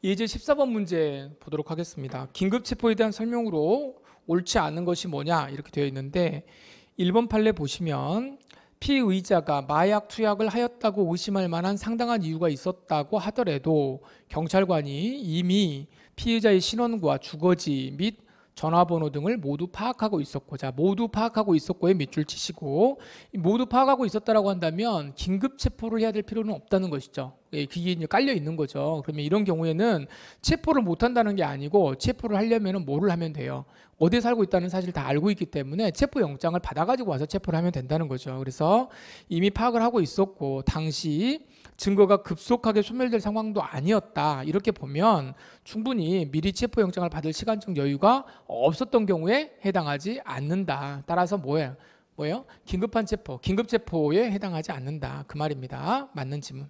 예제 14번 문제 보도록 하겠습니다. 긴급체포에 대한 설명으로 옳지 않은 것이 뭐냐 이렇게 되어 있는데 1번 판례 보시면 피의자가 마약 투약을 하였다고 의심할 만한 상당한 이유가 있었다고 하더라도 경찰관이 이미 피의자의 신원과 주거지 및 전화번호 등을 모두 파악하고 있었고, 자, 모두 파악하고 있었고에 밑줄 치시고, 모두 파악하고 있었다라고 한다면 긴급 체포를 해야 될 필요는 없다는 것이죠. 그게 이제 깔려 있는 거죠. 그러면 이런 경우에는 체포를 못 한다는 게 아니고 체포를 하려면 뭐를 하면 돼요? 어디에 살고 있다는 사실을 다 알고 있기 때문에 체포 영장을 받아가지고 와서 체포를 하면 된다는 거죠. 그래서 이미 파악을 하고 있었고 당시 증거가 급속하게 소멸될 상황도 아니었다. 이렇게 보면 충분히 미리 체포 영장을 받을 시간적 여유가 없었던 경우에 해당하지 않는다. 따라서 뭐예요? 긴급한 체포, 긴급 체포에 해당하지 않는다. 그 말입니다. 맞는 지문.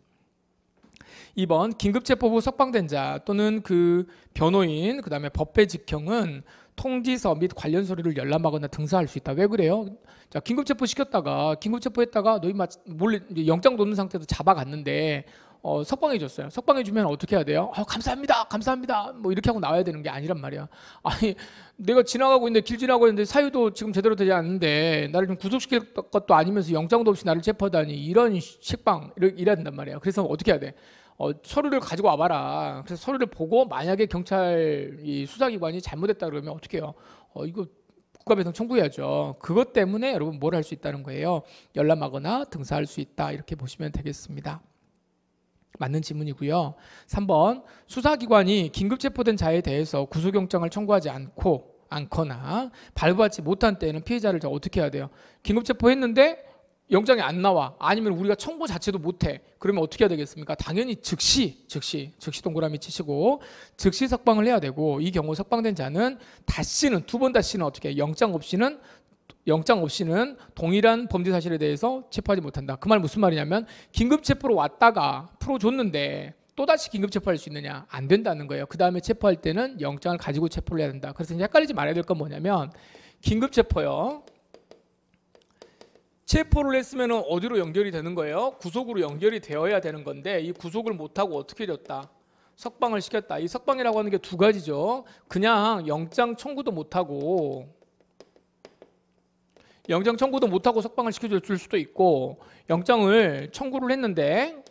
2번 긴급체포 후 석방된 자 또는 그 변호인 그다음에 법배 직형은 통지서 및 관련 서류를 열람하거나 등사할 수 있다. 왜 그래요? 자, 긴급체포 시켰다가 긴급체포했다가 너희 몰래 영장도 없는 상태에서 잡아갔는데 석방해줬어요. 석방해주면 어떻게 해야 돼요? 감사합니다, 감사합니다. 뭐 이렇게 하고 나와야 되는 게 아니란 말이야. 아니 내가 지나가고 있는데 길 지나고 있는데 사유도 지금 제대로 되지 않는데 나를 좀 구속시킬 것도 아니면서 영장도 없이 나를 체포하다니 이런 식방 이래야 된단 말이야. 그래서 어떻게 해야 돼? 서류를 가지고 와봐라. 그래서 서류를 보고 만약에 경찰 이 수사기관이 잘못했다 그러면 어떻게 해요? 이거 국가배상 청구해야죠. 그것 때문에 여러분 뭘 할 수 있다는 거예요? 열람하거나 등사할 수 있다. 이렇게 보시면 되겠습니다. 맞는 질문이고요. 3번 수사기관이 긴급체포된 자에 대해서 구속영장을 청구하지 않거나 발부하지 못한 때에는 피해자를 어떻게 해야 돼요? 긴급체포했는데 영장이 안 나와. 아니면 우리가 청구 자체도 못해. 그러면 어떻게 해야 되겠습니까? 당연히 즉시 동그라미 치시고 즉시 석방을 해야 되고 이 경우 석방된 자는 다시는 두 번 다시는 어떻게 해? 영장 없이는 동일한 범죄 사실에 대해서 체포하지 못한다. 그 말 무슨 말이냐면 긴급체포로 왔다가 풀어줬는데 또다시 긴급체포할 수 있느냐? 안 된다는 거예요. 그 다음에 체포할 때는 영장을 가지고 체포를 해야 된다. 그래서 헷갈리지 말아야 될 건 뭐냐면 긴급체포요. 체포를 했으면 어디로 연결이 되는 거예요? 구속으로 연결이 되어야 되는 건데 이 구속을 못하고 어떻게 해줬다? 석방을 시켰다. 이 석방이라고 하는 게 두 가지죠. 그냥 영장 청구도 못하고 석방을 시켜줄 수도 있고 영장을 청구를 했는데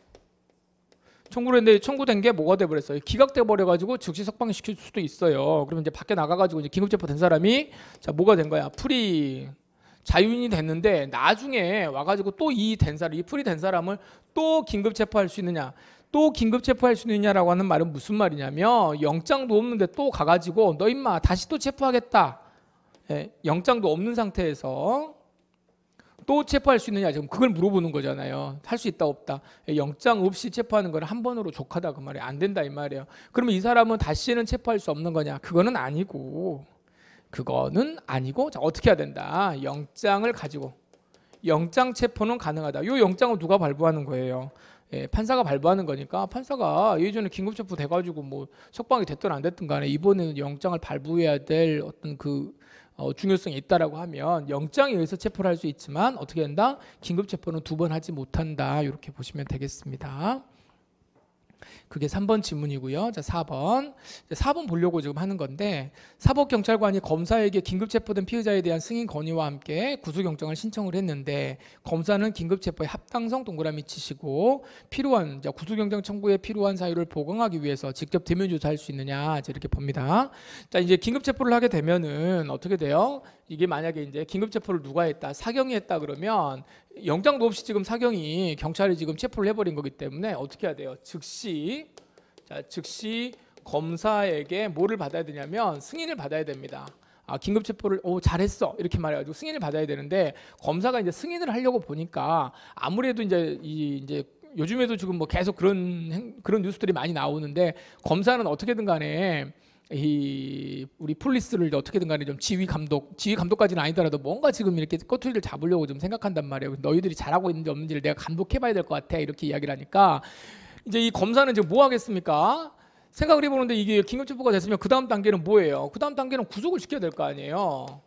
청구된 게 뭐가 돼버렸어요? 기각돼 버려가지고 즉시 석방을 시킬 수도 있어요. 그러면 이제 밖에 나가가지고 이제 긴급체포 된 사람이 자 뭐가 된 거야? 자유인이 됐는데 나중에 와가지고 또 이 풀이 된 사람을 또 긴급 체포할 수 있느냐? 또 긴급 체포할 수 있느냐라고 하는 말은 무슨 말이냐면 영장도 없는데 또 가가지고 너 임마 다시 또 체포하겠다. 영장도 없는 상태에서 또 체포할 수 있느냐? 지금 그걸 물어보는 거잖아요. 할 수 있다 없다. 영장 없이 체포하는 건 한 번으로 족하다 그 말이에요. 안 된다 이 말이에요. 그러면 이 사람은 다시는 체포할 수 없는 거냐? 그거는 아니고 자, 어떻게 해야 된다? 영장을 가지고 영장 체포는 가능하다. 이 영장은 누가 발부하는 거예요? 판사가 발부하는 거니까 판사가 예전에 긴급체포 돼가지고 뭐 석방이 됐든 안 됐든 간에 이번에는 영장을 발부해야 될 어떤 중요성이 있다라고 하면 영장에 의해서 체포를 할 수 있지만 어떻게 된다? 긴급체포는 두 번 하지 못한다. 이렇게 보시면 되겠습니다. 그게 3번 질문이고요. 자, 4번 보려고 지금 하는 건데 사법경찰관이 검사에게 긴급체포된 피의자에 대한 승인 건의와 함께 구속영장을 신청을 했는데 검사는 긴급체포의 합당성 동그라미 치시고 필요한 구속영장 청구에 필요한 사유를 보강하기 위해서 직접 대면 조사할 수 있느냐 이렇게 봅니다. 자, 이제 긴급체포를 하게 되면은 어떻게 돼요? 이게 만약에 이제 긴급체포를 누가 했다? 사경이 했다 그러면 영장도 없이 지금 사경이 경찰이 지금 체포를 해버린 거기 때문에 어떻게 해야 돼요? 즉시 검사에게 뭐를 받아야 되냐면 승인을 받아야 됩니다. 긴급체포를 잘했어 이렇게 말해가지고 승인을 받아야 되는데 검사가 이제 승인을 하려고 보니까 아무래도 이제 요즘에도 지금 뭐 계속 그런 뉴스들이 많이 나오는데 검사는 어떻게든 간에 우리 폴리스를 어떻게든 간에 좀 지휘 감독까지는 아니더라도 뭔가 지금 이렇게 꼬투리를 잡으려고 좀 생각한단 말이에요. 너희들이 잘하고 있는지 없는지를 내가 감독해봐야 될 것 같아 이렇게 이야기를 하니까 이제 이 검사는 지금 뭐 하겠습니까? 생각을 해보는데 이게 긴급체포가 됐으면 그 다음 단계는 뭐예요? 그 다음 단계는 구속을 시켜야 될 거 아니에요.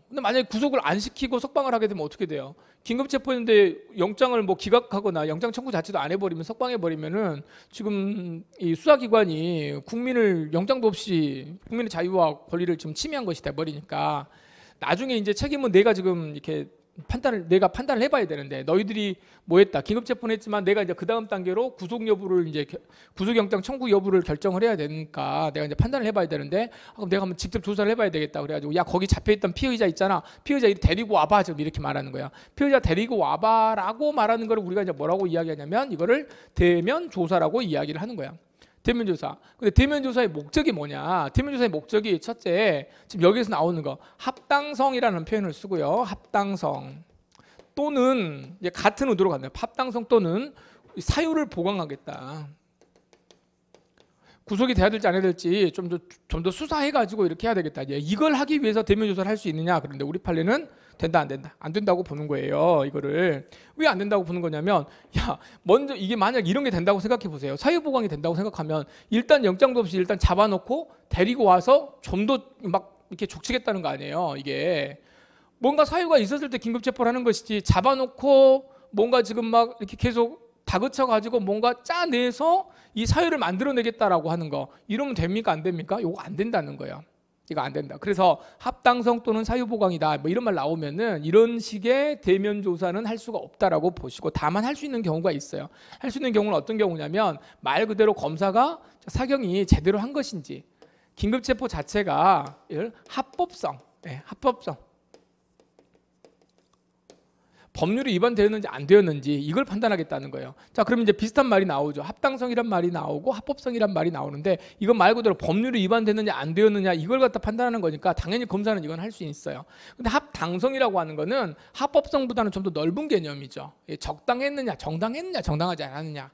근데 만약에 구속을 안 시키고 석방을 하게 되면 어떻게 돼요? 긴급체포인데 영장을 뭐 기각하거나 영장 청구 자체도 안 해버리면 석방해버리면은 지금 이 수사기관이 국민을 영장도 없이 국민의 자유와 권리를 지금 침해한 것이 돼버리니까 나중에 이제 책임은 내가 지금 이렇게 내가 판단을 해봐야 되는데 너희들이 뭐했다 긴급체포는 했지만 내가 이제 그 다음 단계로 구속 여부를 이제 구속영장 청구 여부를 결정을 해야 되니까 내가 이제 판단을 해봐야 되는데 그럼 내가 한번 직접 조사를 해봐야 되겠다 그래가지고 야 거기 잡혀있던 피의자 있잖아 피의자 이리 데리고 와봐 지금 이렇게 말하는 거야 피의자 데리고 와봐라고 말하는 거를 우리가 이제 뭐라고 이야기하냐면 이거를 대면 조사라고 이야기를 하는 거야. 대면조사. 근데 대면조사의 목적이 뭐냐? 대면조사의 목적이 첫째, 지금 여기에서 나오는 거 합당성이라는 표현을 쓰고요. 합당성 또는 이제 같은 의도로 간다. 합당성 또는 사유를 보강하겠다. 구속이 돼야 될지 안 해야 될지 좀 더 수사해가지고 이렇게 해야 되겠다. 이걸 하기 위해서 대면조사를 할 수 있느냐? 그런데 우리 판례는 된다 안 된다 안 된다고 보는 거예요. 이거를 왜 안 된다고 보는 거냐면 야 먼저 이게 만약 이런 게 된다고 생각해 보세요. 사유 보강이 된다고 생각하면 일단 영장도 없이 일단 잡아놓고 데리고 와서 좀 더 막 이렇게 족치겠다는 거 아니에요. 이게 뭔가 사유가 있었을 때 긴급 체포를 하는 것이지 잡아놓고 뭔가 지금 막 이렇게 계속 다그쳐 가지고 뭔가 짜내서 이 사유를 만들어내겠다라고 하는 거 이러면 됩니까 안 됩니까? 이거 안 된다는 거예요. 이거 안 된다. 그래서 합당성 또는 사유보강이다. 뭐 이런 말 나오면은 이런 식의 대면 조사는 할 수가 없다라고 보시고 다만 할 수 있는 경우가 있어요. 할 수 있는 경우는 어떤 경우냐면 말 그대로 검사가 사경이 제대로 한 것인지 긴급체포 자체가 합법성, 합법성. 법률이 위반되었는지 안 되었는지 이걸 판단하겠다는 거예요. 자, 그럼 이제 비슷한 말이 나오죠. 합당성이란 말이 나오고 합법성이란 말이 나오는데 이건 말 그대로 법률이 위반됐느냐 안 되었느냐 이걸 갖다 판단하는 거니까 당연히 검사는 이건 할 수 있어요. 근데 합당성이라고 하는 거는 합법성보다는 좀 더 넓은 개념이죠. 적당했느냐, 정당했느냐, 정당하지 않았느냐.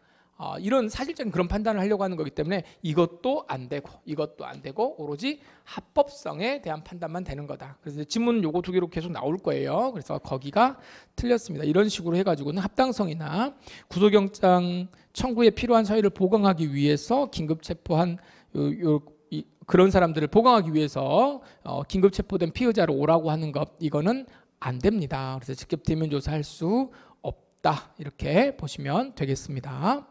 이런 사실적인 그런 판단을 하려고 하는 거기 때문에 이것도 안 되고 이것도 안 되고 오로지 합법성에 대한 판단만 되는 거다. 그래서 지문 요거 두 개로 계속 나올 거예요. 그래서 거기가 틀렸습니다. 이런 식으로 해가지고는 합당성이나 구속영장 청구에 필요한 사유를 보강하기 위해서 긴급체포한 그런 사람들을 보강하기 위해서 긴급체포된 피의자로 오라고 하는 것 이거는 안 됩니다. 그래서 직접 대면 조사할 수 없다. 이렇게 보시면 되겠습니다.